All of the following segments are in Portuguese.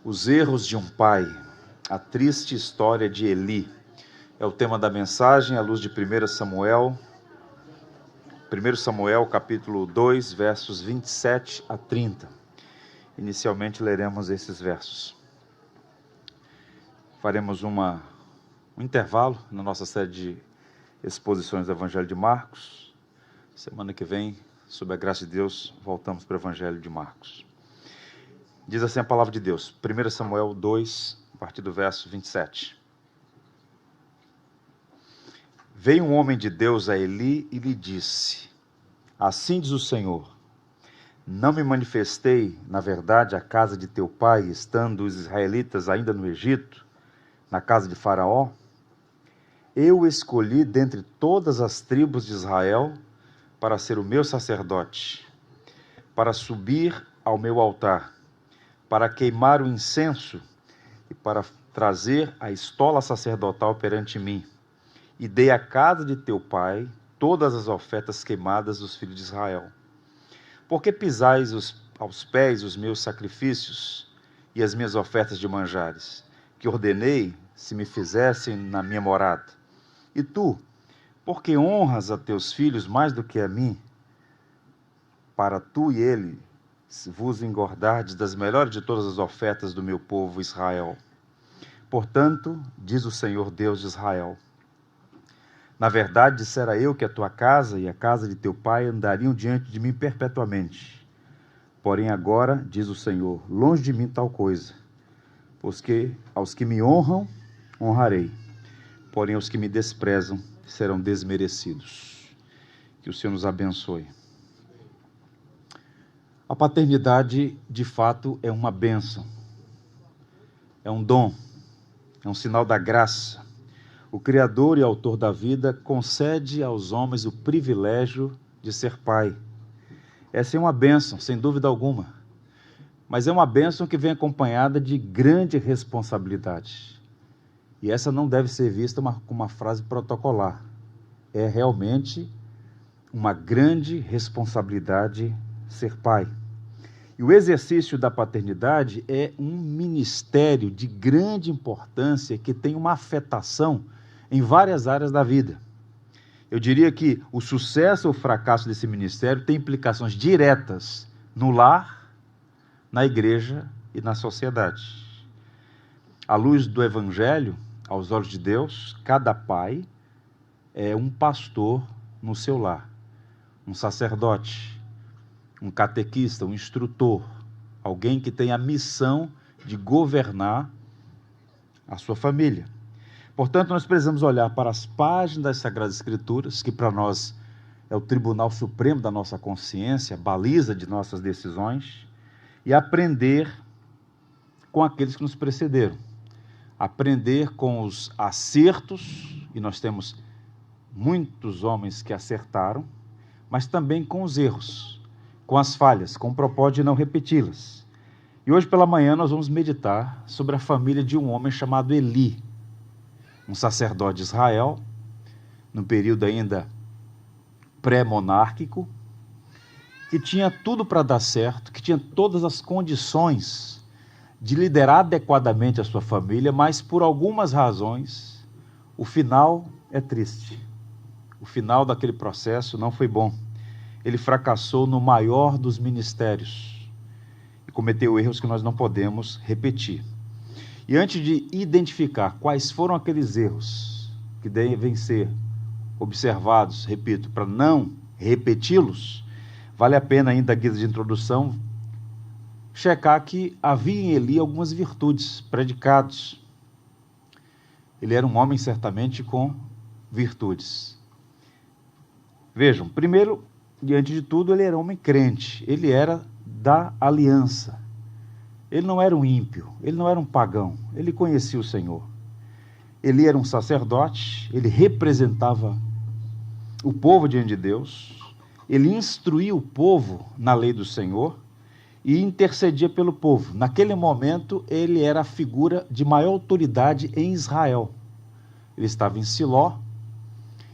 Os erros de um pai, a triste história de Eli, é o tema da mensagem à luz de 1 Samuel capítulo 2, versos 27 a 30. Inicialmente leremos esses versos. Faremos um intervalo na nossa série de exposições do Evangelho de Marcos. Semana que vem, sob a graça de Deus, voltamos para o Evangelho de Marcos. Diz assim a palavra de Deus, 1 Samuel 2, a partir do verso 27. Veio um homem de Deus a Eli e lhe disse: Assim diz o Senhor, não me manifestei, na verdade, à casa de teu pai, estando os israelitas ainda no Egito, na casa de Faraó? Eu o escolhi dentre todas as tribos de Israel para ser o meu sacerdote, para subir ao meu altar, para queimar o incenso e para trazer a estola sacerdotal perante mim. E dei à casa de teu pai todas as ofertas queimadas dos filhos de Israel. Por que pisais aos pés os meus sacrifícios e as minhas ofertas de manjares, que ordenei se me fizessem na minha morada? E tu, por que honras a teus filhos mais do que a mim, para tu e ele vos engordardes das melhores de todas as ofertas do meu povo Israel? Portanto, diz o Senhor Deus de Israel, na verdade, dissera eu que a tua casa e a casa de teu pai andariam diante de mim perpetuamente. Porém agora, diz o Senhor, longe de mim tal coisa, pois que aos que me honram, honrarei, porém aos que me desprezam serão desmerecidos. Que o Senhor nos abençoe. A paternidade, de fato, é uma bênção, é um dom, é um sinal da graça. O Criador e Autor da vida concede aos homens o privilégio de ser pai. Essa é uma bênção, sem dúvida alguma, mas é uma bênção que vem acompanhada de grande responsabilidade. E essa não deve ser vista como uma frase protocolar. É realmente uma grande responsabilidade ser pai. E o exercício da paternidade é um ministério de grande importância que tem uma afetação em várias áreas da vida. Eu diria que o sucesso ou fracasso desse ministério tem implicações diretas no lar, na igreja e na sociedade. À luz do Evangelho, aos olhos de Deus, cada pai é um pastor no seu lar, um sacerdote, um catequista, um instrutor, alguém que tem a missão de governar a sua família. Portanto, nós precisamos olhar para as páginas das Sagradas Escrituras, que para nós é o Tribunal Supremo da nossa consciência, baliza de nossas decisões, e aprender com aqueles que nos precederam. Aprender com os acertos, e nós temos muitos homens que acertaram, mas também com os erros, com as falhas, com o propósito de não repeti-las. E hoje pela manhã nós vamos meditar sobre a família de um homem chamado Eli, um sacerdote de Israel, no período ainda pré-monárquico, que tinha tudo para dar certo, que tinha todas as condições de liderar adequadamente a sua família, mas por algumas razões, o final é triste. O final daquele processo não foi bom. Ele fracassou no maior dos ministérios e cometeu erros que nós não podemos repetir. E antes de identificar quais foram aqueles erros que devem ser observados, repito, para não repeti-los, vale a pena ainda, a guisa de introdução, checar que havia em Eli algumas virtudes, predicados. Ele era um homem certamente com virtudes. Vejam, primeiro, diante de tudo, ele era um homem crente, ele era da aliança. Ele não era um ímpio, ele não era um pagão, ele conhecia o Senhor. Ele era um sacerdote, ele representava o povo diante de Deus, ele instruía o povo na lei do Senhor e intercedia pelo povo. Naquele momento, ele era a figura de maior autoridade em Israel. Ele estava em Siló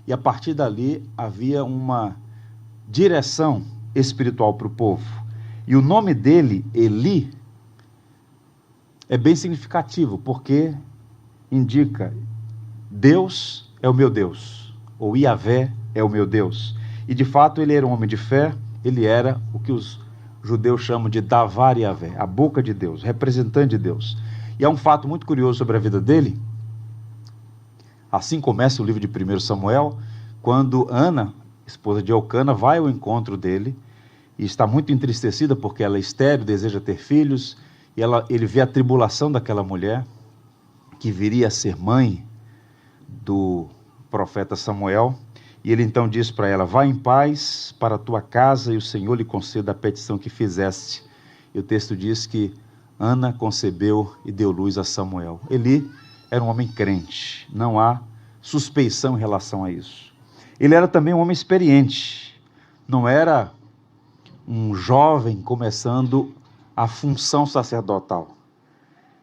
e a partir dali havia uma direção espiritual para o povo. E o nome dele, Eli, é bem significativo, porque indica: Deus é o meu Deus, ou Yahvé é o meu Deus. E de fato ele era um homem de fé, ele era o que os judeus chamam de Davar Yahvé, a boca de Deus, representante de Deus. E há um fato muito curioso sobre a vida dele. Assim começa o livro de 1 Samuel, quando Ana, esposa de Eucana, vai ao encontro dele e está muito entristecida porque ela é estéril, deseja ter filhos, e ele vê a tribulação daquela mulher, que viria a ser mãe do profeta Samuel, e ele então diz para ela: vá em paz para a tua casa e o Senhor lhe conceda a petição que fizeste. E o texto diz que Ana concebeu e deu luz a Samuel. Eli era um homem crente, não há suspeição em relação a isso. Ele era também um homem experiente, não era um jovem começando a função sacerdotal.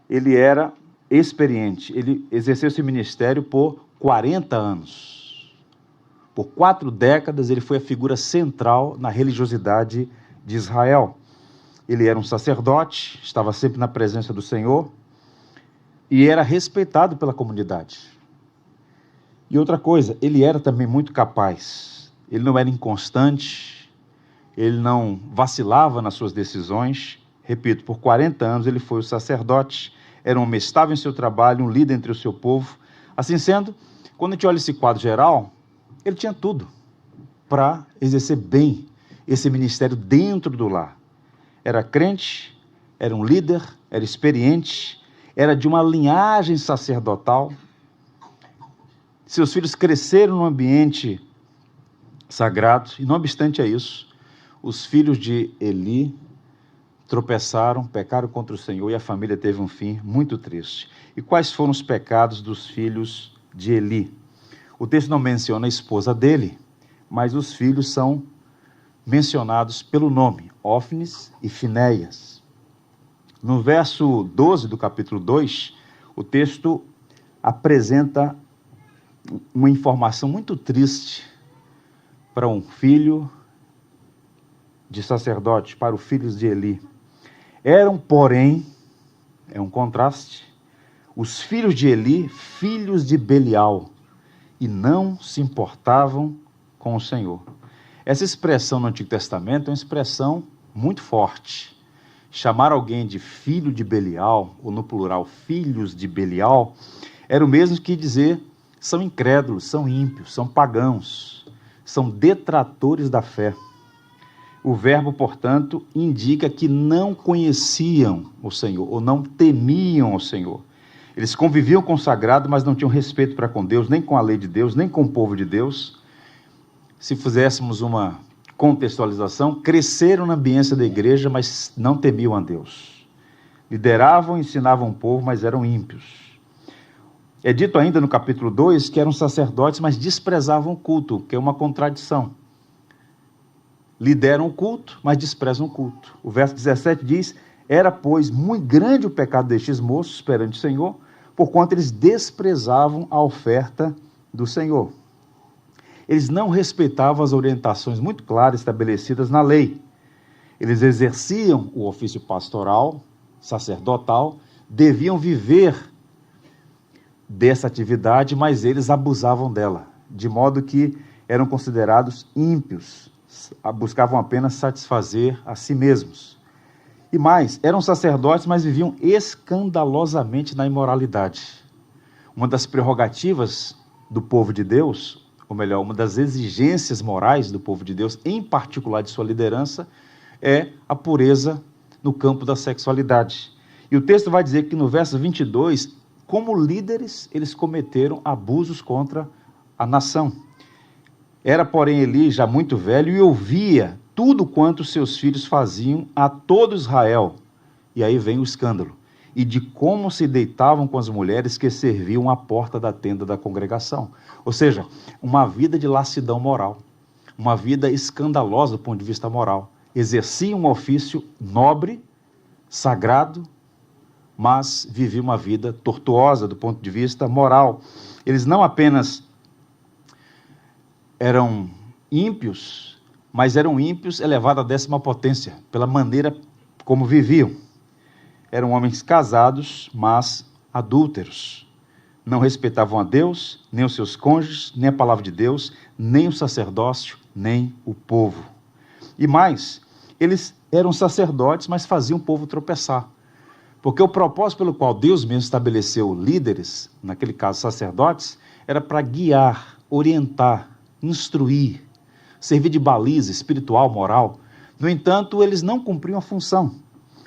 Ele era experiente, ele exerceu esse ministério por 40 anos. Por 4 décadas ele foi a figura central na religiosidade de Israel. Ele era um sacerdote, estava sempre na presença do Senhor e era respeitado pela comunidade. E outra coisa, ele era também muito capaz. Ele não era inconstante, ele não vacilava nas suas decisões. Repito, por 40 anos ele foi o sacerdote, era um homem estável em seu trabalho, um líder entre o seu povo. Assim sendo, quando a gente olha esse quadro geral, ele tinha tudo para exercer bem esse ministério dentro do lar. Era crente, era um líder, era experiente, era de uma linhagem sacerdotal. Seus filhos cresceram num ambiente sagrado, e não obstante a isso, os filhos de Eli tropeçaram, pecaram contra o Senhor, e a família teve um fim muito triste. E quais foram os pecados dos filhos de Eli? O texto não menciona a esposa dele, mas os filhos são mencionados pelo nome, Ófnis e Finéias. No verso 12 do capítulo 2, o texto apresenta uma informação muito triste para um filho de sacerdote, para os filhos de Eli. Eram, porém, é um contraste, os filhos de Eli, filhos de Belial, e não se importavam com o Senhor. Essa expressão no Antigo Testamento é uma expressão muito forte. Chamar alguém de filho de Belial, ou no plural, filhos de Belial, era o mesmo que dizer: são incrédulos, são ímpios, são pagãos, são detratores da fé. O verbo, portanto, indica que não conheciam o Senhor, ou não temiam o Senhor. Eles conviviam com o sagrado, mas não tinham respeito para com Deus, nem com a lei de Deus, nem com o povo de Deus. Se fizéssemos uma contextualização, cresceram na ambiência da igreja, mas não temiam a Deus. Lideravam, ensinavam o povo, mas eram ímpios. É dito ainda no capítulo 2 que eram sacerdotes, mas desprezavam o culto, que é uma contradição. Lideram o culto, mas desprezam o culto. O verso 17 diz: era, pois, muito grande o pecado destes moços perante o Senhor, porquanto eles desprezavam a oferta do Senhor. Eles não respeitavam as orientações muito claras estabelecidas na lei. Eles exerciam o ofício pastoral, sacerdotal, deviam viver dessa atividade, mas eles abusavam dela, de modo que eram considerados ímpios, buscavam apenas satisfazer a si mesmos. E mais, eram sacerdotes, mas viviam escandalosamente na imoralidade. Uma das prerrogativas do povo de Deus, ou melhor, uma das exigências morais do povo de Deus, em particular de sua liderança, é a pureza no campo da sexualidade. E o texto vai dizer que no verso 22, como líderes, eles cometeram abusos contra a nação. Era, porém, Eli já muito velho e ouvia tudo quanto seus filhos faziam a todo Israel. E aí vem o escândalo. E de como se deitavam com as mulheres que serviam à porta da tenda da congregação. Ou seja, uma vida de lassidão moral. Uma vida escandalosa do ponto de vista moral. Exerciam um ofício nobre, sagrado, mas viviam uma vida tortuosa do ponto de vista moral. Eles não apenas eram ímpios, mas eram ímpios elevados à 10ª potência, pela maneira como viviam. Eram homens casados, mas adúlteros. Não respeitavam a Deus, nem os seus cônjuges, nem a palavra de Deus, nem o sacerdócio, nem o povo. E mais, eles eram sacerdotes, mas faziam o povo tropeçar. Porque o propósito pelo qual Deus mesmo estabeleceu líderes, naquele caso sacerdotes, era para guiar, orientar, instruir, servir de baliza espiritual, moral. No entanto, eles não cumpriam a função.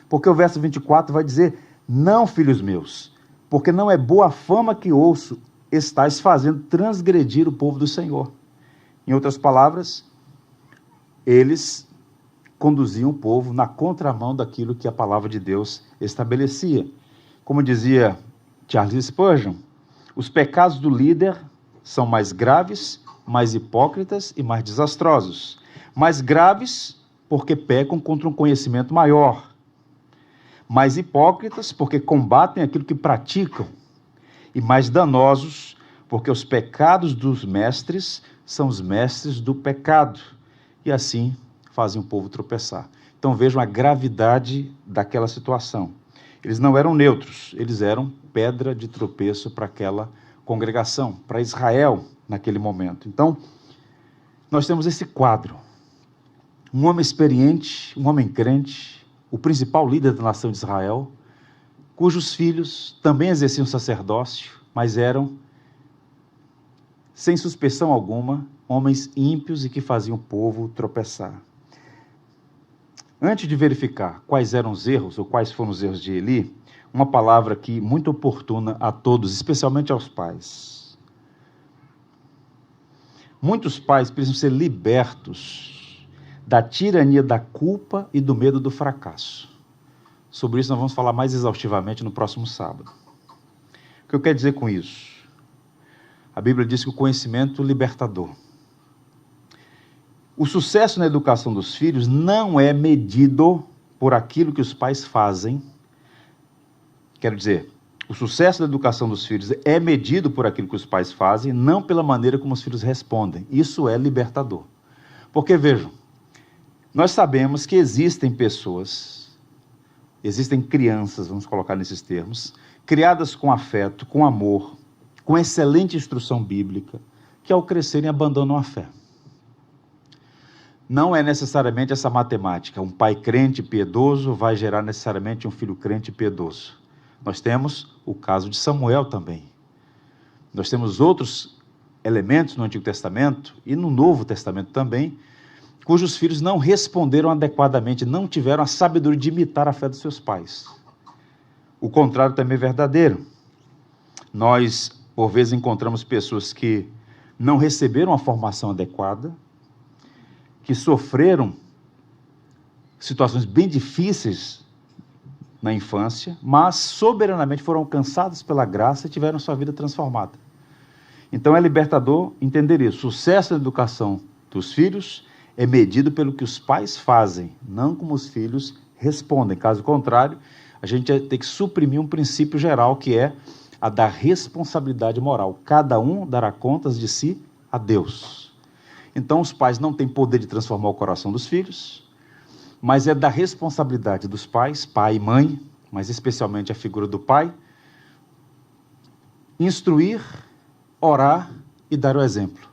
Porque o verso 24 vai dizer: não, filhos meus, porque não é boa fama que ouço, estáis fazendo transgredir o povo do Senhor. Em outras palavras, eles conduziam o povo na contramão daquilo que a palavra de Deus estabelecia. Como dizia Charles Spurgeon, os pecados do líder são mais graves, mais hipócritas e mais desastrosos. Mais graves porque pecam contra um conhecimento maior. Mais hipócritas porque combatem aquilo que praticam. E mais danosos porque os pecados dos mestres são os mestres do pecado. E assim fazem o povo tropeçar. Então vejam a gravidade daquela situação. Eles não eram neutros, eles eram pedra de tropeço para aquela congregação, para Israel naquele momento. Então, nós temos esse quadro. Um homem experiente, um homem crente, o principal líder da nação de Israel, cujos filhos também exerciam sacerdócio, mas eram, sem suspeição alguma, homens ímpios e que faziam o povo tropeçar. Antes de verificar quais eram os erros, ou quais foram os erros de Eli, uma palavra aqui muito oportuna a todos, especialmente aos pais. Muitos pais precisam ser libertos da tirania da culpa e do medo do fracasso. Sobre isso nós vamos falar mais exaustivamente no próximo sábado. O que eu quero dizer com isso? A Bíblia diz que o conhecimento libertador. O sucesso na educação dos filhos não é medido por aquilo que os pais fazem. Quero dizer, o sucesso da educação dos filhos é medido por aquilo que os pais fazem, não pela maneira como os filhos respondem. Isso é libertador. Porque, vejam, nós sabemos que existem pessoas, existem crianças, vamos colocar nesses termos, criadas com afeto, com amor, com excelente instrução bíblica, que ao crescerem abandonam a fé. Não é necessariamente essa matemática. Um pai crente piedoso vai gerar necessariamente um filho crente piedoso. Nós temos o caso de Samuel também. Nós temos outros elementos no Antigo Testamento e no Novo Testamento também, cujos filhos não responderam adequadamente, não tiveram a sabedoria de imitar a fé dos seus pais. O contrário também é verdadeiro. Nós, por vezes, encontramos pessoas que não receberam a formação adequada, que sofreram situações bem difíceis na infância, mas soberanamente foram alcançados pela graça e tiveram sua vida transformada. Então é libertador entender isso. O sucesso da educação dos filhos é medido pelo que os pais fazem, não como os filhos respondem. Caso contrário, a gente vai ter que suprimir um princípio geral, que é a da responsabilidade moral. Cada um dará contas de si a Deus. Então, os pais não têm poder de transformar o coração dos filhos, mas é da responsabilidade dos pais, pai e mãe, mas especialmente a figura do pai, instruir, orar e dar o exemplo.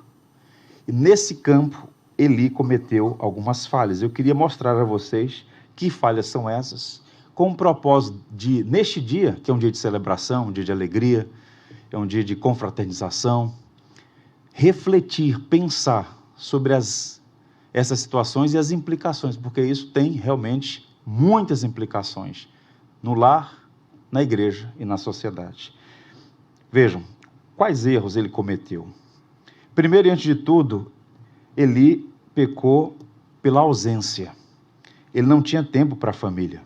E nesse campo, Eli cometeu algumas falhas. Eu queria mostrar a vocês que falhas são essas, com o propósito de, neste dia, que é um dia de celebração, um dia de alegria, é um dia de confraternização, refletir, pensar sobre essas situações e as implicações, porque isso tem realmente muitas implicações no lar, na igreja e na sociedade. Vejam, quais erros ele cometeu? Primeiro e antes de tudo, Eli pecou pela ausência. Ele não tinha tempo para a família.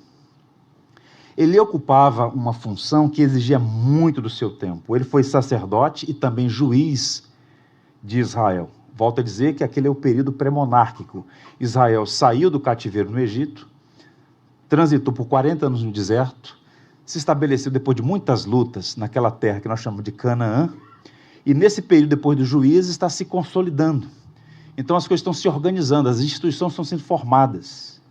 Ele ocupava uma função que exigia muito do seu tempo. Ele foi sacerdote e também juiz de Israel. Volto a dizer que aquele é o período pré-monárquico. Israel saiu do cativeiro no Egito, transitou por 40 anos no deserto, se estabeleceu depois de muitas lutas naquela terra que nós chamamos de Canaã, e nesse período, depois dos juízes, está se consolidando. Então as coisas estão se organizando, as instituições estão sendo formadas.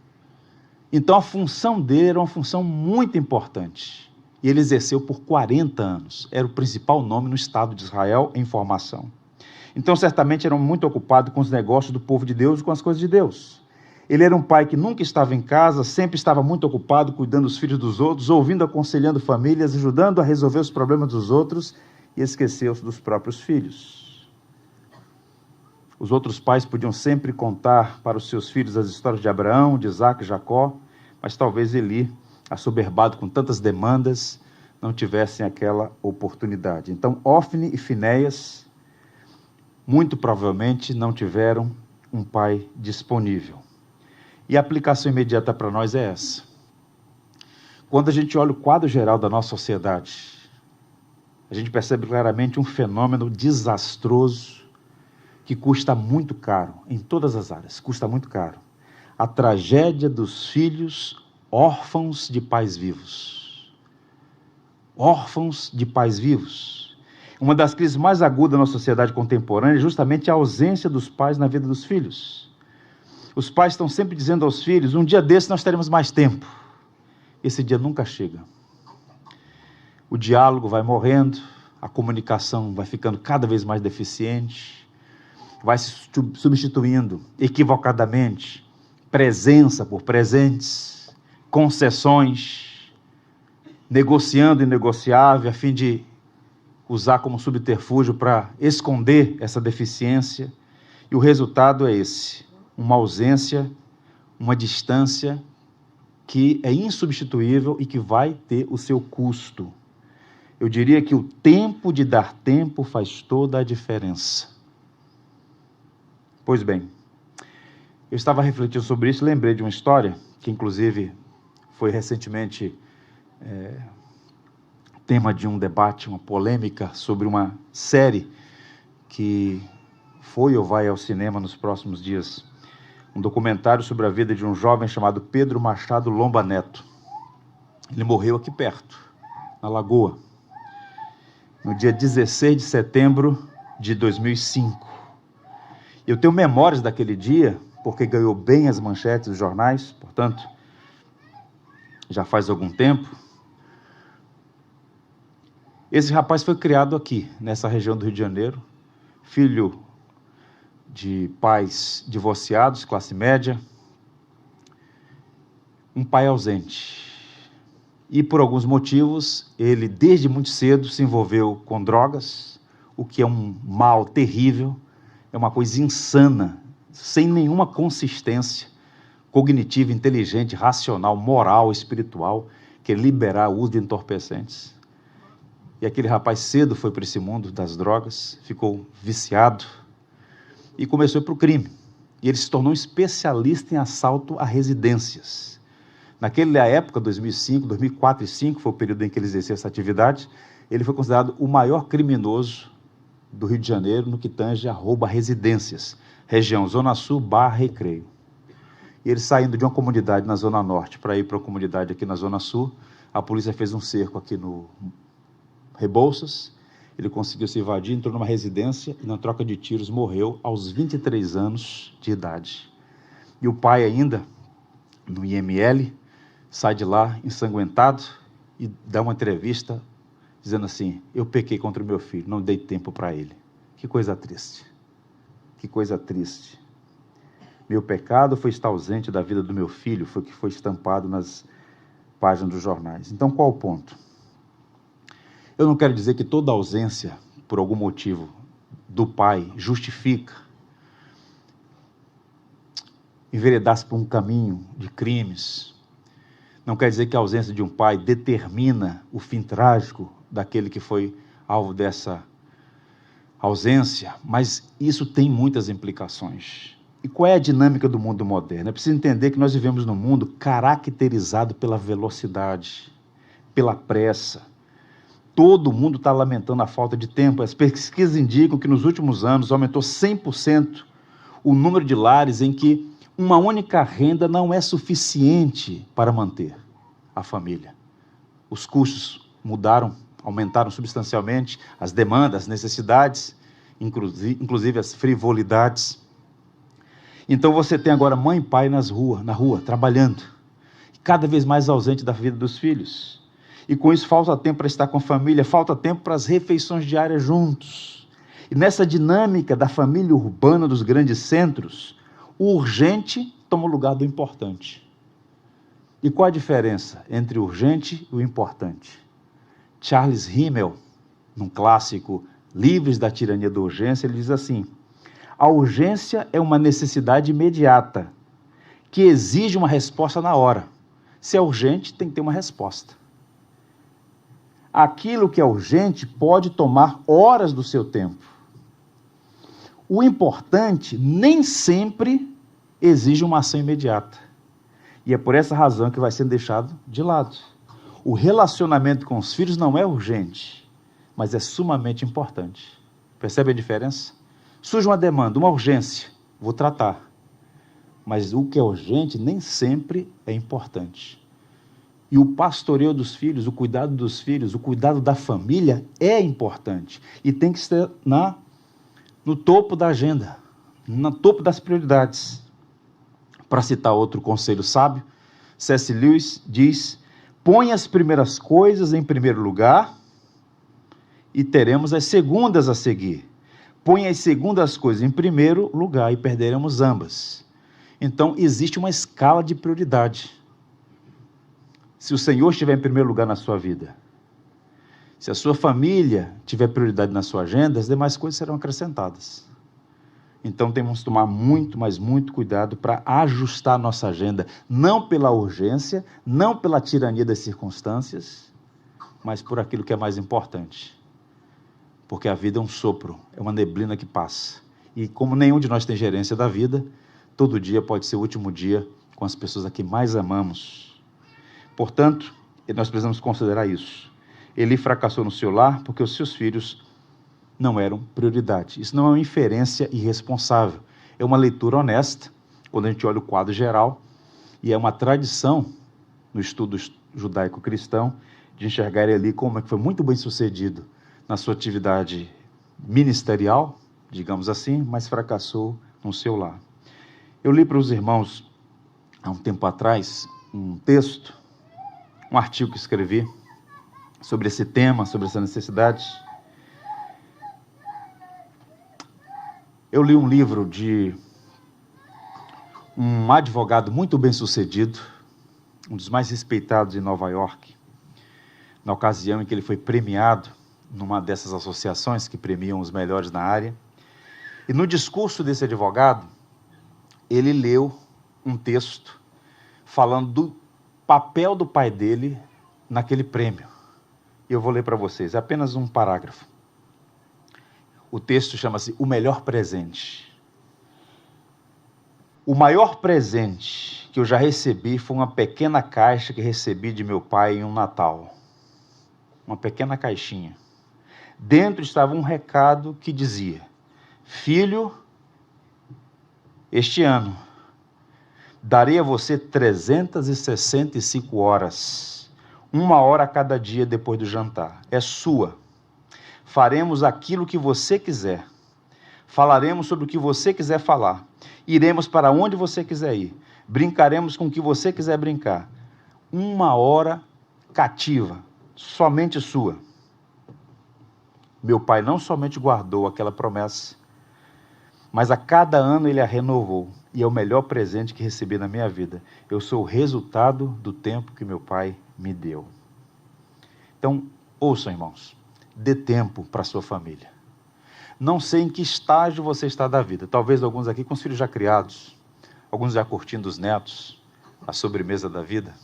Então a função dele era uma função muito importante. E ele exerceu por 40 anos. Era o principal nome no Estado de Israel em formação. Então certamente era muito ocupado com os negócios do povo de Deus e com as coisas de Deus. Ele era um pai que nunca estava em casa, sempre estava muito ocupado cuidando dos filhos dos outros, ouvindo, aconselhando famílias, ajudando a resolver os problemas dos outros e esqueceu-se dos próprios filhos. Os outros pais podiam sempre contar para os seus filhos as histórias de Abraão, de Isaac e Jacó, mas talvez Eli, assoberbado com tantas demandas, não tivessem aquela oportunidade. Então, Ofni e Finéias, muito provavelmente, não tiveram um pai disponível. E a aplicação imediata para nós é essa. Quando a gente olha o quadro geral da nossa sociedade, a gente percebe claramente um fenômeno desastroso que custa muito caro, em todas as áreas, custa muito caro. A tragédia dos filhos órfãos de pais vivos. Órfãos de pais vivos. Uma das crises mais agudas na sociedade contemporânea é justamente a ausência dos pais na vida dos filhos. Os pais estão sempre dizendo aos filhos, um dia desse nós teremos mais tempo. Esse dia nunca chega. O diálogo vai morrendo, a comunicação vai ficando cada vez mais deficiente, vai se substituindo equivocadamente presença por presentes, concessões, negociando o inegociável, a fim de usar como subterfúgio para esconder essa deficiência. E o resultado é esse: uma ausência, uma distância que é insubstituível e que vai ter o seu custo. Eu diria que o tempo de dar tempo faz toda a diferença. Pois bem, eu estava refletindo sobre isso e lembrei de uma história que, inclusive, foi recentemente tema de um debate, uma polêmica sobre uma série que foi ou vai ao cinema nos próximos dias. Um documentário sobre a vida de um jovem chamado Pedro Machado Lomba Neto. Ele morreu aqui perto, na Lagoa, no dia 16 de setembro de 2005. Eu tenho memórias daquele dia, porque ganhou bem as manchetes dos jornais, portanto, já faz algum tempo. Esse rapaz foi criado aqui, nessa região do Rio de Janeiro, filho de pais divorciados, classe média, um pai ausente. E por alguns motivos, ele desde muito cedo se envolveu com drogas, o que é um mal terrível, é uma coisa insana, sem nenhuma consistência cognitiva, inteligente, racional, moral, espiritual, que é liberar o uso de entorpecentes. E aquele rapaz cedo foi para esse mundo das drogas, ficou viciado e começou para o crime. E ele se tornou um especialista em assalto a residências. Naquela época, 2005, 2004 e 2005, foi o período em que ele exerceu essa atividade, ele foi considerado o maior criminoso do Rio de Janeiro no que tange a roubo a residências, região Zona Sul / Recreio. E ele saindo de uma comunidade na Zona Norte para ir para uma comunidade aqui na Zona Sul, a polícia fez um cerco aqui no Rebouças, ele conseguiu se evadir, entrou numa residência e na troca de tiros morreu aos 23 anos de idade. E o pai ainda, no IML, sai de lá ensanguentado e dá uma entrevista dizendo assim: eu pequei contra o meu filho, não dei tempo para ele. Que coisa triste, que coisa triste. Meu pecado foi estar ausente da vida do meu filho, foi o que foi estampado nas páginas dos jornais. Então, qual o ponto? Eu não quero dizer que toda ausência, por algum motivo, do pai justifica enveredar-se por um caminho de crimes. Não quer dizer que a ausência de um pai determina o fim trágico daquele que foi alvo dessa ausência, mas isso tem muitas implicações. E qual é a dinâmica do mundo moderno? É preciso entender que nós vivemos num mundo caracterizado pela velocidade, pela pressa. Todo mundo está lamentando a falta de tempo. As pesquisas indicam que nos últimos anos aumentou 100% o número de lares em que uma única renda não é suficiente para manter a família. Os custos mudaram, aumentaram substancialmente, as demandas, as necessidades, inclusive as frivolidades. Então você tem agora mãe e pai na rua, trabalhando. cada vez mais ausente da vida dos filhos. E com isso falta tempo para estar com a família, falta tempo para as refeições diárias juntos. E nessa dinâmica da família urbana dos grandes centros, o urgente toma o lugar do importante. E qual a diferença entre o urgente e o importante? Charles Rimmel, num clássico Livres da Tirania da Urgência, ele diz assim: a urgência é uma necessidade imediata, que exige uma resposta na hora. Se é urgente, tem que ter uma resposta. Aquilo que é urgente pode tomar horas do seu tempo. O importante nem sempre exige uma ação imediata. E é por essa razão que vai sendo deixado de lado. O relacionamento com os filhos não é urgente, mas é sumamente importante. Percebe a diferença? Surge uma demanda, uma urgência, vou tratar. Mas o que é urgente nem sempre é importante. E o pastoreio dos filhos, o cuidado dos filhos, o cuidado da família é importante. E tem que ser no topo da agenda, no topo das prioridades. Para citar outro conselho sábio, C.S. Lewis diz: põe as primeiras coisas em primeiro lugar e teremos as segundas a seguir. Põe as segundas coisas em primeiro lugar e perderemos ambas. Então, existe uma escala de prioridade. Se o Senhor estiver em primeiro lugar na sua vida, se a sua família tiver prioridade na sua agenda, as demais coisas serão acrescentadas. Então, temos que tomar muito, mas muito cuidado para ajustar a nossa agenda, não pela urgência, não pela tirania das circunstâncias, mas por aquilo que é mais importante. Porque a vida é um sopro, é uma neblina que passa. E como nenhum de nós tem gerência da vida, todo dia pode ser o último dia com as pessoas a que mais amamos. Portanto, nós precisamos considerar isso. Ele fracassou no seu lar porque os seus filhos não eram prioridade. Isso não é uma inferência irresponsável. É uma leitura honesta, quando a gente olha o quadro geral, e é uma tradição no estudo judaico-cristão de enxergar ele ali como é que foi muito bem sucedido na sua atividade ministerial, digamos assim, mas fracassou no seu lar. Eu li para os irmãos, há um tempo atrás, um texto, um artigo que escrevi sobre esse tema, sobre essa necessidade. Eu li um livro de um advogado muito bem sucedido, um dos mais respeitados em Nova York, na ocasião em que ele foi premiado numa dessas associações que premiam os melhores na área. E no discurso desse advogado, ele leu um texto falando do papel do pai dele naquele prêmio. E eu vou ler para vocês, é apenas um parágrafo. O texto chama-se O Melhor Presente. O maior presente que eu já recebi foi uma pequena caixa que recebi de meu pai em um Natal. Uma pequena caixinha. Dentro estava um recado que dizia: filho, este ano darei a você 365 horas, 1 hora a cada dia depois do jantar. É sua. Faremos aquilo que você quiser. Falaremos sobre o que você quiser falar. Iremos para onde você quiser ir. Brincaremos com o que você quiser brincar. 1 hora cativa, somente sua. Meu pai não somente guardou aquela promessa, mas a cada ano ele a renovou. E é o melhor presente que recebi na minha vida. Eu sou o resultado do tempo que meu pai me deu. Então, ouçam, irmãos, dê tempo para a sua família. Não sei em que estágio você está da vida. Talvez alguns aqui com os filhos já criados, alguns já curtindo os netos, a sobremesa da vida,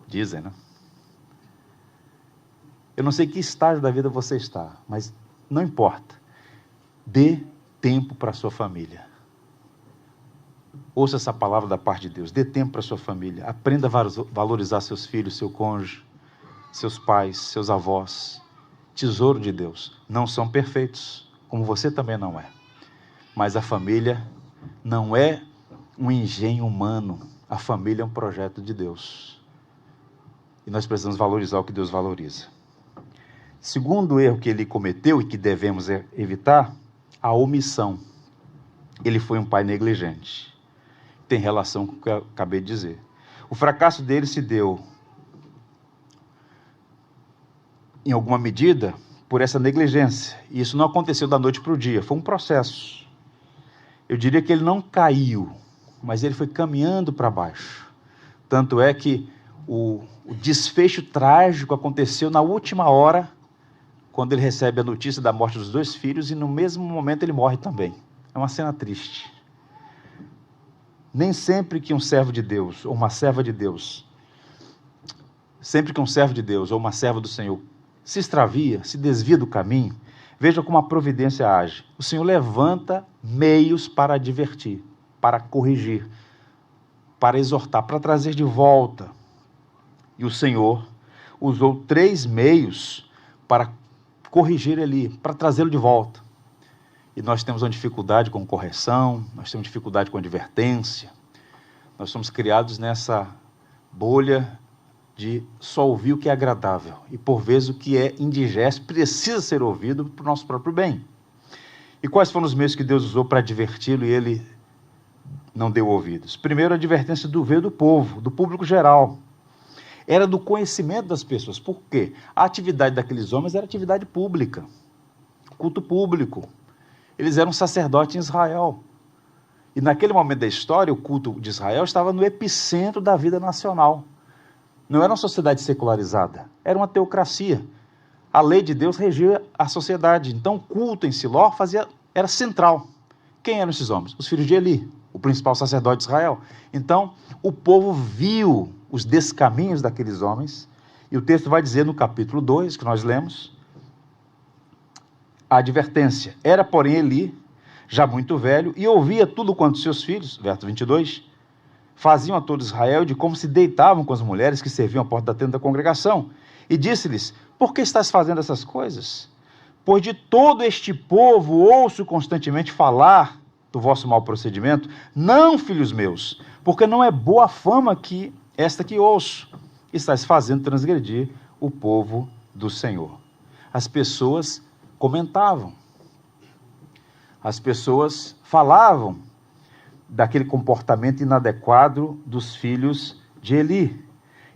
dizem, né? Eu não sei em que estágio da vida você está, mas não importa. Dê tempo para a sua família. Ouça essa palavra da parte de Deus. Dê tempo para a sua família. Aprenda a valorizar seus filhos, seu cônjuge, seus pais, seus avós. Tesouro de Deus. Não são perfeitos, como você também não é. Mas a família não é um engenho humano. A família é um projeto de Deus. E nós precisamos valorizar o que Deus valoriza. Segundo erro que ele cometeu e que devemos evitar, a omissão. Ele foi um pai negligente. Tem relação com o que eu acabei de dizer. O fracasso dele se deu, em alguma medida, por essa negligência. E isso não aconteceu da noite para o dia, foi um processo. Eu diria que ele não caiu, mas ele foi caminhando para baixo. Tanto é que o desfecho trágico aconteceu na última hora, quando ele recebe a notícia da morte dos 2 filhos, e no mesmo momento ele morre também. É uma cena triste. Nem sempre que um servo de Deus, ou uma serva de Deus, sempre que um servo de Deus, ou uma serva do Senhor, se extravia, se desvia do caminho, veja como a providência age. O Senhor levanta meios para advertir, para corrigir, para exortar, para trazer de volta. E o Senhor usou 3 meios para corrigir ele, para trazê-lo de volta. E nós temos uma dificuldade com correção, nós temos dificuldade com advertência. Nós somos criados nessa bolha de só ouvir o que é agradável. E por vezes o que é indigesto precisa ser ouvido para o nosso próprio bem. E quais foram os meios que Deus usou para adverti-lo e ele não deu ouvidos? Primeiro, a advertência veio do povo, do público geral. Era do conhecimento das pessoas. Por quê? A atividade daqueles homens era atividade pública, culto público. Eles eram sacerdotes em Israel. E naquele momento da história, o culto de Israel estava no epicentro da vida nacional. Não era uma sociedade secularizada, era uma teocracia. A lei de Deus regia a sociedade. Então, o culto em Siló era central. Quem eram esses homens? Os filhos de Eli, o principal sacerdote de Israel. Então, o povo viu os descaminhos daqueles homens, e o texto vai dizer no capítulo 2, que nós lemos, a advertência. Era, porém, Eli, já muito velho, e ouvia tudo quanto seus filhos, verso 22, faziam a todo Israel, de como se deitavam com as mulheres que serviam à porta da tenda da congregação. E disse-lhes: por que estás fazendo essas coisas? Pois de todo este povo ouço constantemente falar do vosso mau procedimento. Não, filhos meus, porque não é boa fama que esta que ouço. Estás fazendo transgredir o povo do Senhor. As pessoas comentavam. As pessoas falavam daquele comportamento inadequado dos filhos de Eli.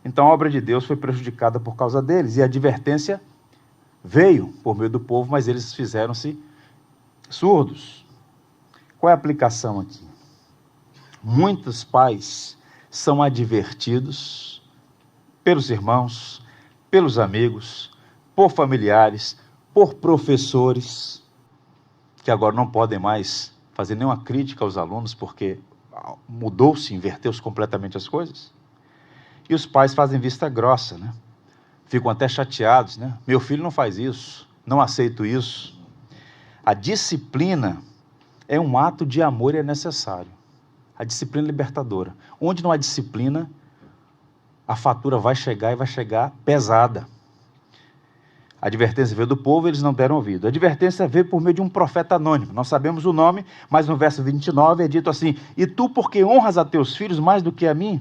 Então a obra de Deus foi prejudicada por causa deles, e a advertência veio por meio do povo, mas eles fizeram-se surdos. Qual é a aplicação aqui? Muitos pais são advertidos pelos irmãos, pelos amigos, por familiares, por professores, que agora não podem mais fazer nenhuma crítica aos alunos, porque mudou-se, inverteu-se completamente as coisas. E os pais fazem vista grossa, né? Ficam até chateados, né? Meu filho não faz isso, não aceito isso. A disciplina é um ato de amor e é necessário. A disciplina libertadora. Onde não há disciplina, a fatura vai chegar e vai chegar pesada. A advertência veio do povo, eles não deram ouvido. A advertência veio por meio de um profeta anônimo. Nós sabemos o nome, mas no verso 29 é dito assim: e tu, porque honras a teus filhos mais do que a mim,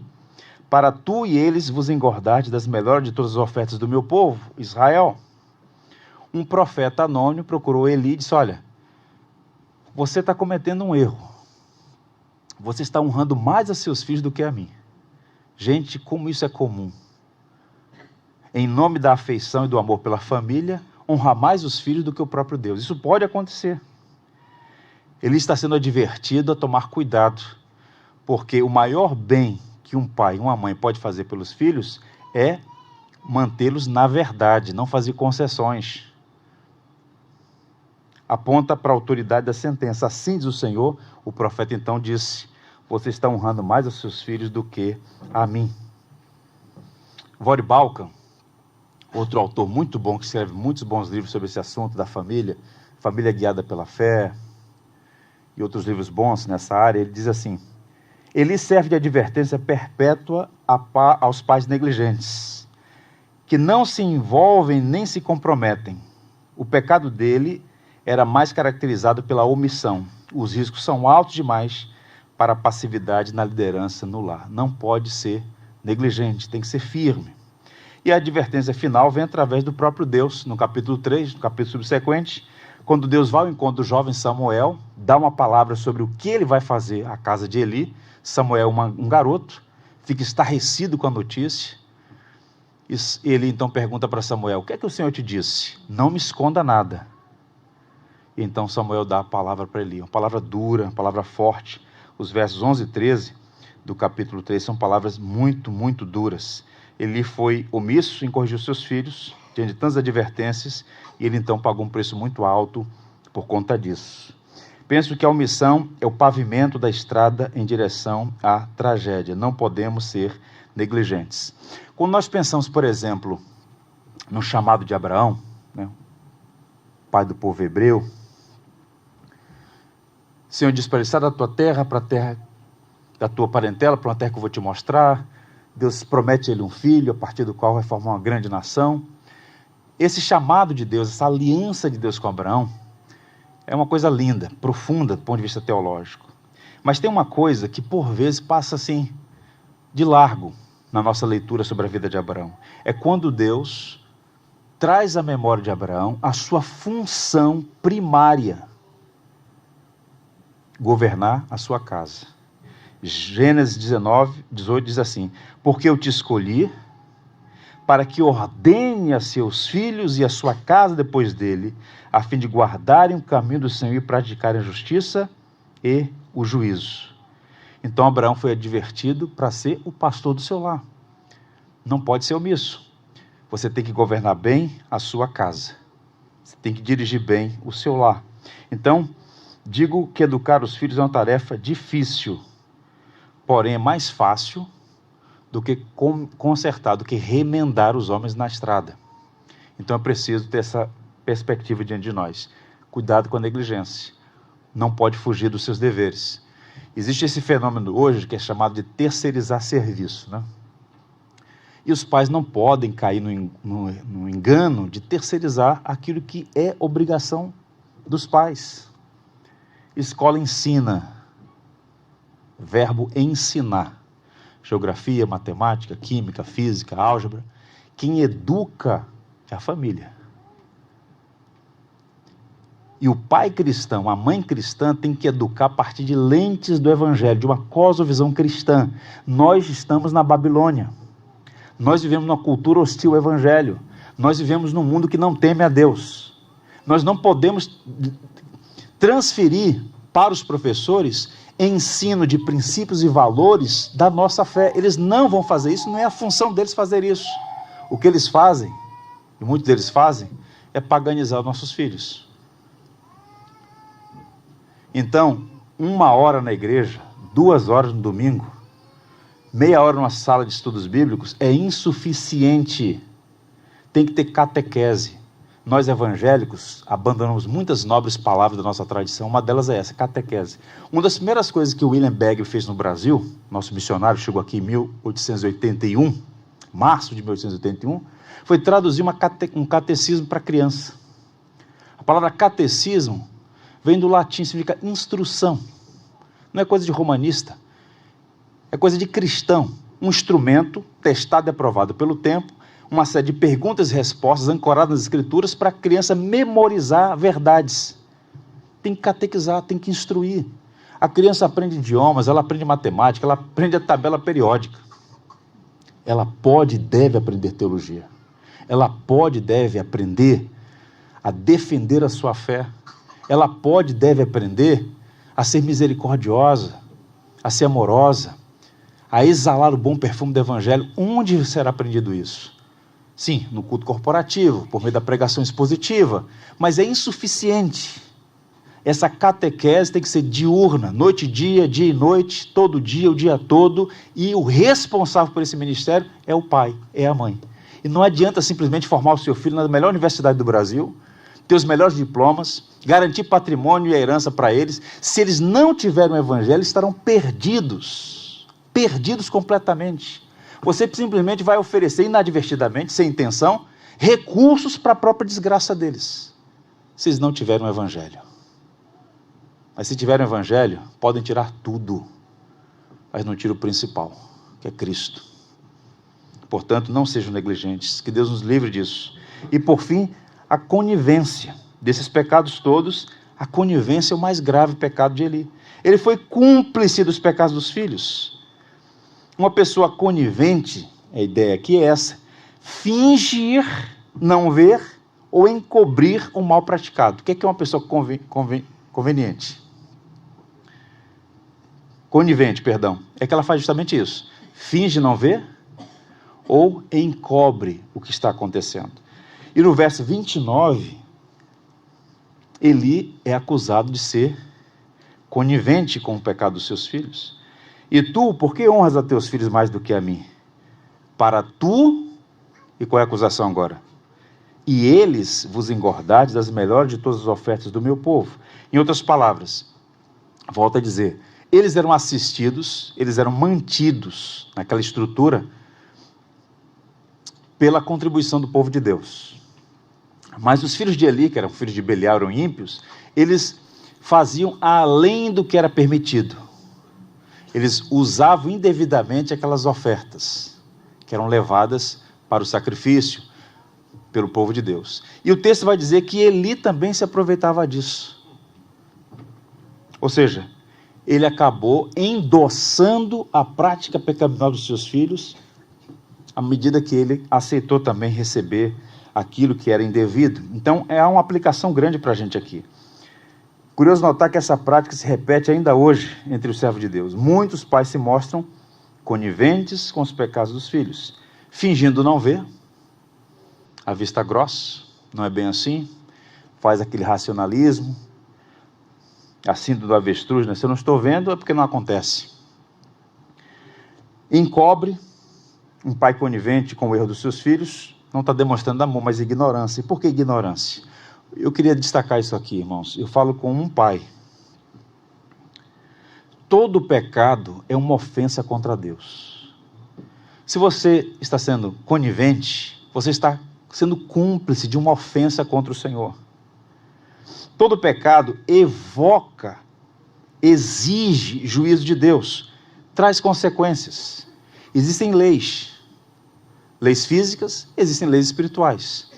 para tu e eles vos engordardes das melhores de todas as ofertas do meu povo, Israel. Um profeta anônimo procurou Eli e disse: olha, você está cometendo um erro. Você está honrando mais a seus filhos do que a mim. Gente, como isso é comum. Em nome da afeição e do amor pela família, honrar mais os filhos do que o próprio Deus. Isso pode acontecer. Ele está sendo advertido a tomar cuidado, porque o maior bem que um pai e uma mãe pode fazer pelos filhos é mantê-los na verdade, não fazer concessões. Aponta para a autoridade da sentença. Assim diz o Senhor. O profeta então disse: você está honrando mais os seus filhos do que a mim. Voddie Baucham, outro autor muito bom, que escreve muitos bons livros sobre esse assunto da família, Família Guiada pela Fé, e outros livros bons nessa área, ele diz assim: Eli serve de advertência perpétua aos pais negligentes, que não se envolvem nem se comprometem. O pecado dele era mais caracterizado pela omissão. Os riscos são altos demais para a passividade na liderança no lar. Não pode ser negligente, tem que ser firme. E a advertência final vem através do próprio Deus, no capítulo 3, no capítulo subsequente, quando Deus vai ao encontro do jovem Samuel, dá uma palavra sobre o que ele vai fazer à casa de Eli. Samuel, um garoto, fica estarrecido com a notícia. Ele então pergunta para Samuel: o que é que o Senhor te disse? Não me esconda nada. E então Samuel dá a palavra para Eli, uma palavra dura, uma palavra forte. Os versos 11 e 13 do capítulo 3 são palavras muito, muito duras. Eli foi omisso em corrigir os seus filhos, diante de tantas advertências, e ele então pagou um preço muito alto por conta disso. Penso que a omissão é o pavimento da estrada em direção à tragédia. Não podemos ser negligentes. Quando nós pensamos, por exemplo, no chamado de Abraão, né, pai do povo hebreu, o Senhor diz para ele: sai da tua terra para a terra da tua parentela, para uma terra que eu vou te mostrar. Deus promete a ele um filho, a partir do qual vai formar uma grande nação. Esse chamado de Deus, essa aliança de Deus com Abraão, é uma coisa linda, profunda do ponto de vista teológico. Mas tem uma coisa que por vezes passa assim, de largo, na nossa leitura sobre a vida de Abraão. É quando Deus traz à memória de Abraão a sua função primária: governar a sua casa. Gênesis 19:18 diz assim: porque eu te escolhi para que ordene a seus filhos e a sua casa depois dele, a fim de guardarem o caminho do Senhor e praticarem a justiça e o juízo. Então Abraão foi advertido para ser o pastor do seu lar. Não pode ser omisso. Você tem que governar bem a sua casa. Você tem que dirigir bem o seu lar. Então, digo que educar os filhos é uma tarefa difícil, porém é mais fácil do que consertar, do que remendar os homens na estrada. Então é preciso ter essa perspectiva diante de nós. Cuidado com a negligência. Não pode fugir dos seus deveres. Existe esse fenômeno hoje que é chamado de terceirizar serviço, né? E os pais não podem cair no engano de terceirizar aquilo que é obrigação dos pais. Escola ensina. Verbo ensinar. Geografia, matemática, química, física, álgebra. Quem educa é a família. E o pai cristão, a mãe cristã tem que educar a partir de lentes do evangelho, de uma cosmovisão cristã. Nós estamos na Babilônia. Nós vivemos numa cultura hostil ao evangelho. Nós vivemos num mundo que não teme a Deus. Nós não podemos transferir para os professores ensino de princípios e valores da nossa fé. Eles não vão fazer isso, não é a função deles fazer isso. O que eles fazem, e muitos deles fazem, é paganizar os nossos filhos. Então, 1 hora na igreja, 2 horas no domingo, meia hora numa sala de estudos bíblicos é insuficiente. Tem que ter catequese. Nós evangélicos abandonamos muitas nobres palavras da nossa tradição, uma delas é essa, catequese. Uma das primeiras coisas que o William Bagby fez no Brasil, nosso missionário chegou aqui em 1881, março de 1881, foi traduzir um catecismo para criança. A palavra catecismo vem do latim, significa instrução. Não é coisa de romanista, é coisa de cristão. Um instrumento testado e aprovado pelo tempo, uma série de perguntas e respostas ancoradas nas escrituras para a criança memorizar verdades. Tem que catequizar, tem que instruir. A criança aprende idiomas, ela aprende matemática, ela aprende a tabela periódica. Ela pode e deve aprender teologia. Ela pode e deve aprender a defender a sua fé. Ela pode e deve aprender a ser misericordiosa, a ser amorosa, a exalar o bom perfume do evangelho. Onde será aprendido isso? Sim, no culto corporativo, por meio da pregação expositiva, mas é insuficiente. Essa catequese tem que ser diurna, noite e dia e noite, todo dia, o dia todo, e o responsável por esse ministério é o pai, é a mãe. E não adianta simplesmente formar o seu filho na melhor universidade do Brasil, ter os melhores diplomas, garantir patrimônio e a herança para eles. Se eles não tiverem o evangelho, estarão perdidos completamente. Você simplesmente vai oferecer inadvertidamente, sem intenção, recursos para a própria desgraça deles, se eles não tiverem o evangelho. Mas se tiverem o evangelho, podem tirar tudo, mas não tiram o principal, que é Cristo. Portanto, não sejam negligentes, que Deus nos livre disso. E por fim, a conivência. Desses pecados todos, a conivência é o mais grave pecado de Eli. Ele foi cúmplice dos pecados dos filhos. Uma pessoa conivente, a ideia aqui é essa: fingir não ver ou encobrir o mal praticado. O que é uma pessoa conivente? É que ela faz justamente isso. Finge não ver ou encobre o que está acontecendo. E no verso 29, Eli é acusado de ser conivente com o pecado dos seus filhos. E tu, por que honras a teus filhos mais do que a mim? Para tu, e qual é a acusação agora? E eles vos engordardes das melhores de todas as ofertas do meu povo. Em outras palavras, volto a dizer, eles eram assistidos, eles eram mantidos naquela estrutura pela contribuição do povo de Deus. Mas os filhos de Eli, que eram filhos de Belial, eram ímpios, eles faziam além do que era permitido. Eles usavam indevidamente aquelas ofertas que eram levadas para o sacrifício pelo povo de Deus. E o texto vai dizer que Eli também se aproveitava disso. Ou seja, ele acabou endossando a prática pecaminosa dos seus filhos, à medida que ele aceitou também receber aquilo que era indevido. Então, é uma aplicação grande para a gente aqui. Curioso notar que essa prática se repete ainda hoje entre os servos de Deus. Muitos pais se mostram coniventes com os pecados dos filhos, fingindo não ver, à vista grossa, não é bem assim, faz aquele racionalismo, assim do avestruz, né? Se eu não estou vendo é porque não acontece. Encobre, um pai conivente com o erro dos seus filhos, não está demonstrando amor, mas ignorância. E por que ignorância? Eu queria destacar isso aqui, irmãos. Eu falo com um pai. Todo pecado é uma ofensa contra Deus. Se você está sendo conivente, você está sendo cúmplice de uma ofensa contra o Senhor. Todo pecado evoca, exige juízo de Deus, traz consequências. Existem leis físicas, existem leis espirituais.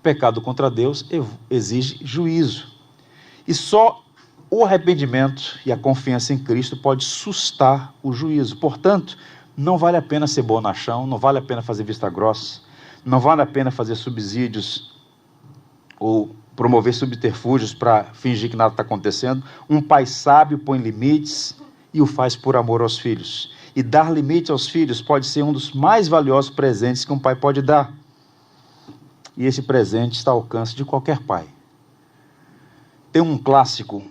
Pecado contra Deus exige juízo. E só o arrependimento e a confiança em Cristo pode sustar o juízo. Portanto, não vale a pena ser bonachão, não vale a pena fazer vista grossa, não vale a pena fazer subsídios ou promover subterfúgios para fingir que nada está acontecendo. Um pai sábio põe limites e o faz por amor aos filhos. E dar limite aos filhos pode ser um dos mais valiosos presentes que um pai pode dar. E esse presente está ao alcance de qualquer pai. Tem um clássico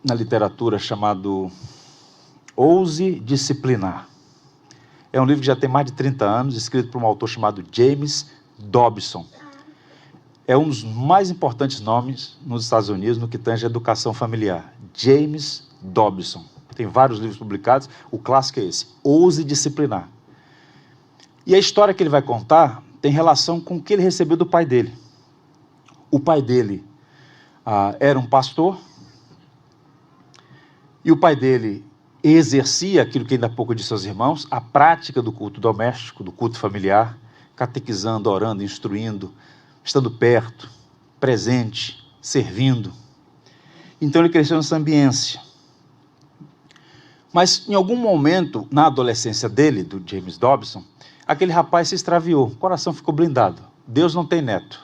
na literatura chamado Ouse Disciplinar. É um livro que já tem mais de 30 anos, escrito por um autor chamado James Dobson. É um dos mais importantes nomes nos Estados Unidos no que tange a educação familiar. James Dobson. Tem vários livros publicados, o clássico é esse, Ouse Disciplinar. E a história que ele vai contar tem relação com o que ele recebeu do pai dele. O pai dele era um pastor, e o pai dele exercia aquilo que ainda há pouco disse aos irmãos, a prática do culto doméstico, do culto familiar, catequizando, orando, instruindo, estando perto, presente, servindo. Então ele cresceu nessa ambiência. Mas em algum momento, na adolescência dele, do James Dobson, aquele rapaz se extraviou, o coração ficou blindado. Deus não tem neto,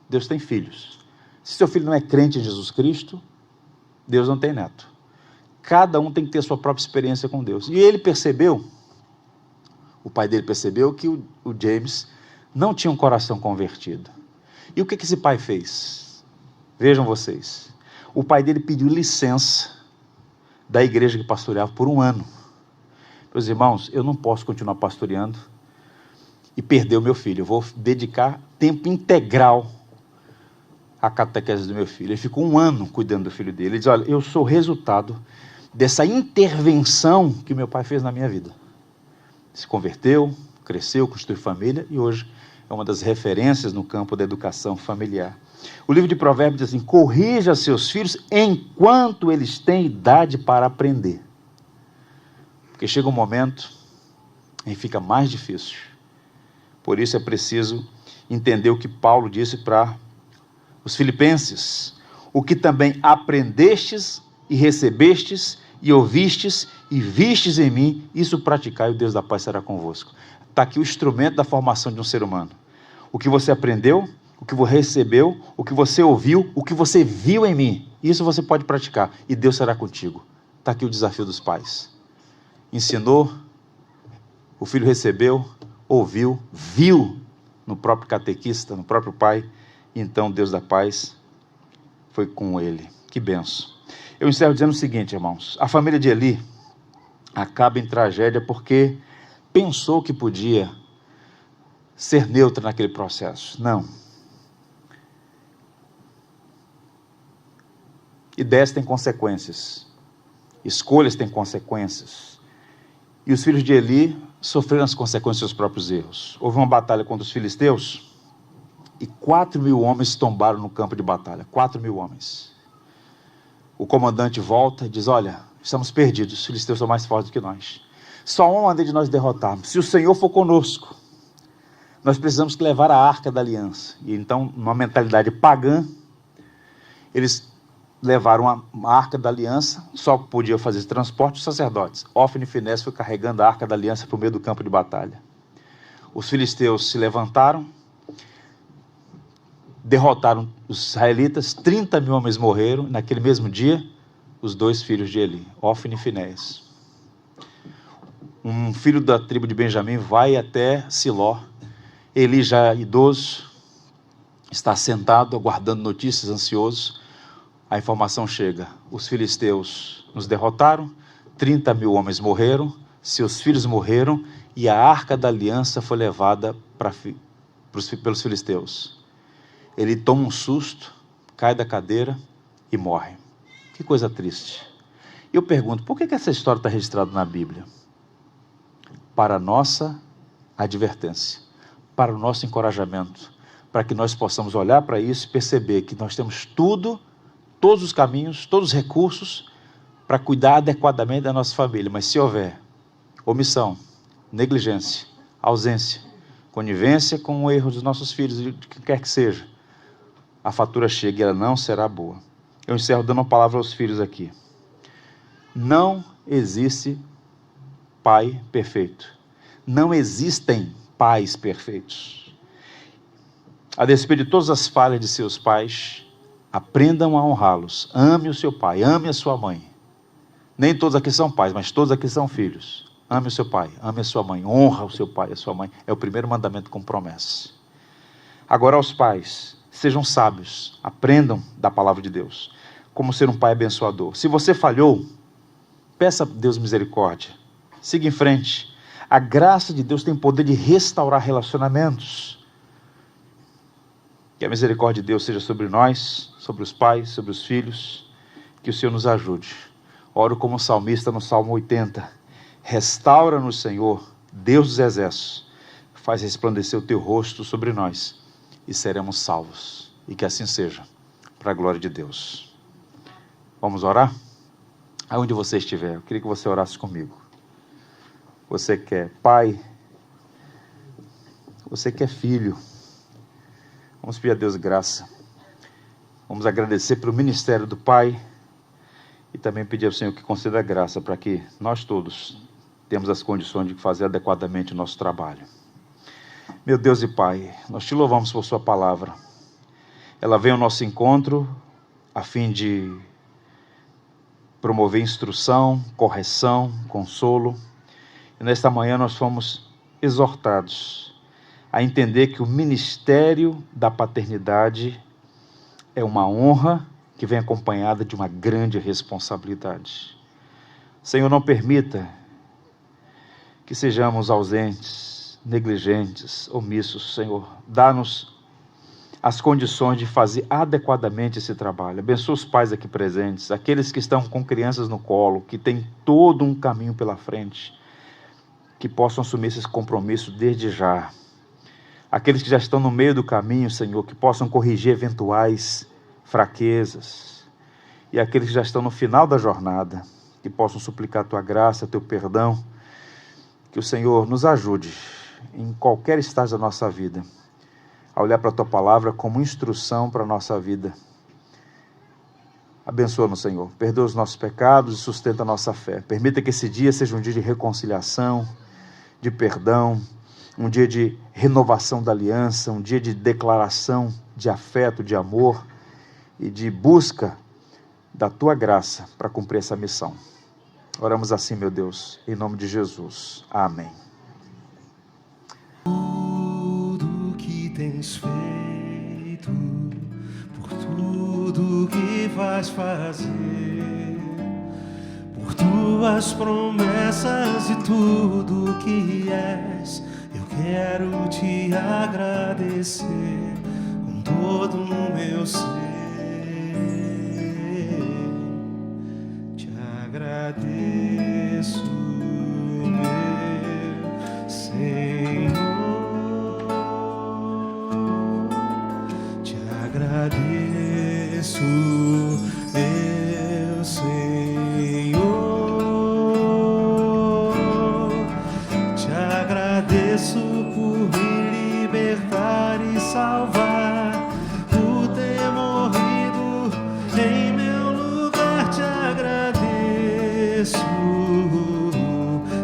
Deus tem filhos. Se seu filho não é crente em Jesus Cristo, Deus não tem neto. Cada um tem que ter a sua própria experiência com Deus. E ele percebeu, o pai dele percebeu que o James não tinha um coração convertido. E o que esse pai fez? Vejam vocês. O pai dele pediu licença da igreja que pastoreava por 1 ano. Meus irmãos, eu não posso continuar pastoreando e perder o meu filho. Eu vou dedicar tempo integral à catequese do meu filho. Ele ficou 1 ano cuidando do filho dele. Ele diz, olha, eu sou resultado dessa intervenção que meu pai fez na minha vida. Se converteu, cresceu, construiu família e hoje é uma das referências no campo da educação familiar. O livro de Provérbios diz assim, corrija seus filhos enquanto eles têm idade para aprender. Porque chega um momento em que fica mais difícil. Por isso é preciso entender o que Paulo disse para os filipenses. O que também aprendestes e recebestes e ouvistes e vistes em mim, isso praticai, o Deus da paz será convosco. Está aqui o instrumento da formação de um ser humano. O que você aprendeu, o que você recebeu, o que você ouviu, o que você viu em mim, isso você pode praticar e Deus será contigo. Está aqui o desafio dos pais. Ensinou, o filho recebeu, ouviu, viu no próprio catequista, no próprio pai, e então Deus da paz foi com ele. Que benção. Eu encerro dizendo o seguinte, irmãos, a família de Eli acaba em tragédia porque pensou que podia ser neutra naquele processo. Não. Ideias têm consequências, escolhas têm consequências, e os filhos de Eli sofreram as consequências dos seus próprios erros. Houve uma batalha contra os filisteus, e 4.000 homens tombaram no campo de batalha, 4.000 homens. O comandante volta e diz, olha, estamos perdidos, os filisteus são mais fortes do que nós. Só uma maneira de nós derrotarmos, se o Senhor for conosco, nós precisamos levar a arca da aliança. E então, numa mentalidade pagã, eles levaram a arca da aliança, só podia fazer esse transporte os sacerdotes. Ofni e Finéias foi carregando a arca da aliança para o meio do campo de batalha. Os filisteus se levantaram, derrotaram os israelitas, 30.000 homens morreram, e naquele mesmo dia, os 2 filhos de Eli, Ofni e Finéias. Um filho da tribo de Benjamim vai até Siló, Eli já idoso, está sentado, aguardando notícias, ansioso. A informação chega, os filisteus nos derrotaram, 30.000 homens morreram, seus filhos morreram, e a arca da aliança foi levada pelos filisteus. Ele toma um susto, cai da cadeira e morre. Que coisa triste. Eu pergunto, por que essa história está registrada na Bíblia? Para a nossa advertência, para o nosso encorajamento, para que nós possamos olhar para isso e perceber que nós temos tudo, todos os caminhos, todos os recursos para cuidar adequadamente da nossa família, mas se houver omissão, negligência, ausência, conivência com o erro dos nossos filhos, de quem quer que seja, a fatura chega e ela não será boa. Eu encerro dando uma palavra aos filhos aqui. Não existe pai perfeito. Não existem pais perfeitos. A despeito de todas as falhas de seus pais, aprendam a honrá-los. Ame o seu pai, ame a sua mãe. Nem todos aqui são pais, mas todos aqui são filhos. Ame o seu pai, ame a sua mãe. Honra o seu pai e a sua mãe. É o primeiro mandamento com promessa. Agora aos pais, sejam sábios. Aprendam da palavra de Deus. Como ser um pai abençoador. Se você falhou, peça a Deus misericórdia. Siga em frente. A graça de Deus tem poder de restaurar relacionamentos. Que a misericórdia de Deus seja sobre nós, sobre os pais, sobre os filhos. Que o Senhor nos ajude. Oro como o salmista no Salmo 80. Restaura-nos, Senhor, Deus dos exércitos. Faz resplandecer o teu rosto sobre nós e seremos salvos. E que assim seja, para a glória de Deus. Vamos orar? Aonde você estiver, eu queria que você orasse comigo. Você que é pai, você que é filho, vamos pedir a Deus graça. Vamos agradecer pelo ministério do Pai e também pedir ao Senhor que conceda graça para que nós todos temos as condições de fazer adequadamente o nosso trabalho. Meu Deus e Pai, nós te louvamos por sua palavra. Ela vem ao nosso encontro a fim de promover instrução, correção, consolo. E nesta manhã nós fomos exortados a entender que o ministério da paternidade é uma honra que vem acompanhada de uma grande responsabilidade. Senhor, não permita que sejamos ausentes, negligentes, omissos, Senhor. Dá-nos as condições de fazer adequadamente esse trabalho. Abençoa os pais aqui presentes, aqueles que estão com crianças no colo, que têm todo um caminho pela frente, que possam assumir esses compromissos desde já. Aqueles que já estão no meio do caminho, Senhor, que possam corrigir eventuais fraquezas. E aqueles que já estão no final da jornada, que possam suplicar a tua graça, teu perdão. Que o Senhor nos ajude, em qualquer estágio da nossa vida, a olhar para a tua palavra como instrução para a nossa vida. Abençoa-nos, Senhor. Perdoa os nossos pecados e sustenta a nossa fé. Permita que esse dia seja um dia de reconciliação, de perdão, um dia de renovação da aliança, um dia de declaração de afeto, de amor e de busca da Tua graça para cumprir essa missão. Oramos assim, meu Deus, em nome de Jesus. Amém. Tudo que tens feito, por tudo que vais fazer, por tuas promessas e tudo que és, eu quero te agradecer com todo o meu ser. Te agradeço, meu Senhor. Te agradeço, meu Senhor. Te agradeço por me libertar e salvar, por ter morrido em meu lugar. Te agradeço,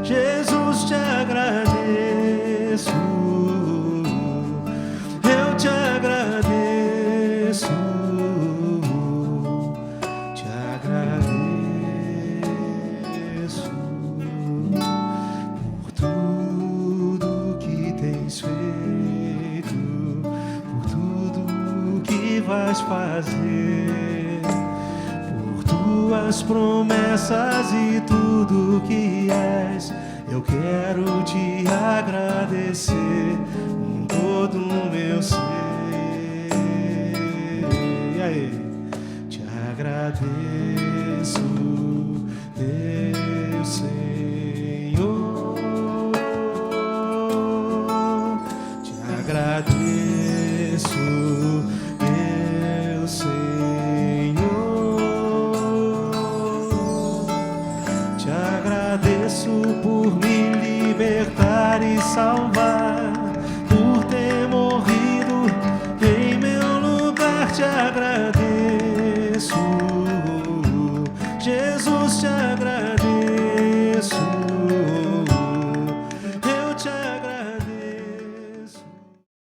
Jesus, te agradeço. Eu te agradeço, te agradeço por tudo que tens feito, por tudo que vais fazer, por tuas promessas e tudo que és. Eu quero te agradecer com todo o meu ser. E aí? Te agradeço, meu Senhor. Te agradeço, meu Senhor. Te agradeço por me libertar e salvar,